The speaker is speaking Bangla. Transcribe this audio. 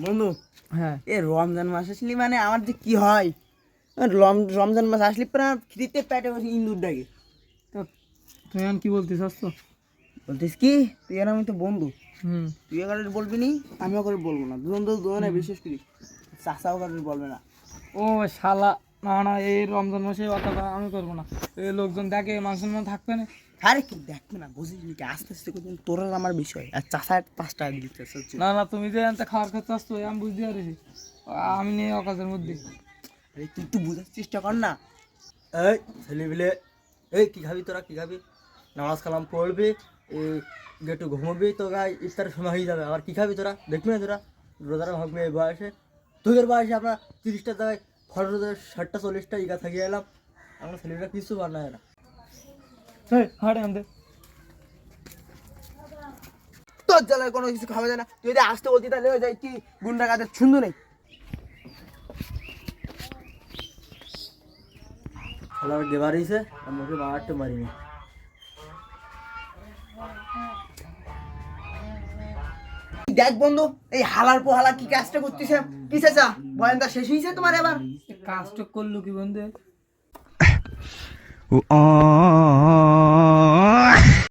বন্ধু, হ্যাঁ এ রমজান মাস আসলে মানে আমার যে কি হয়, রমজান মাস আসলে প্রায় খিদিতে পেটে বসে ইন্দুর ডাকে। তো তুই এখন কি বলতে চাস তো? বলতিস কি, তুই আর আমি তো বন্ধু, হুম তুই কারোর বলবি নি, আমিও কারোর বলবো না, দুজন তো দুজনে হুম। বিশেষ করি, চাষাও কারোর বলবে না। ও শালা, না না, এই রমজান মাসে কথাটা আমি করবো না। এই লোকজন দেখে মান সম্মান থাকবে না। আরে কি দেখবে না, বুঝিস নি কি, আস্তে আস্তে করছেন তোর আর আমার বিষয়, আর চাষা 5 টাকা দিতে হচ্ছে। না না, তুমি যে এনতে খাওয়ার খেতে আসতো আমি বুঝতে পারছি। আমি নেই অকাজের মধ্যে। আরে তুই একটু বোঝার চেষ্টা কর না। এই ছেলেপিলে, এই কি খাবি তোরা, কি খাবি? নামাজ কালাম পড়বি, এই একটু ঘুমোবি, তো গায়ে ইফতারের সময় হয়ে যাবে। আবার কি খাবি তোরা? দেখবি না তোরা রোজারা ভাববে এই বয়সে, তোদের বয়সে আমরা 30টা জায়গায় ফল রোজার 60টা 40টা ইগা থাকিয়ে এলাম। আমরা ছেলেরা কিছু বানায় না। হাড়ে আনতে। তোর জ্বালায় কোনো কিছু খাওয়া যায় না, তুই যদি আসতে বলতি তাহলে হয়ে যায় কি গুন্ডা কাদের ছুন্দু নেই। খেলার গেবারিছে, আমাকে মারতে মারিনি। দেখ বন্ধু, এই হালার পোহালা কি কাজটা করতেছে, কি চাচা বয়ানটা শেষ হয়েছে তোমার এবার? কাজটা করলো কি বন্ধু?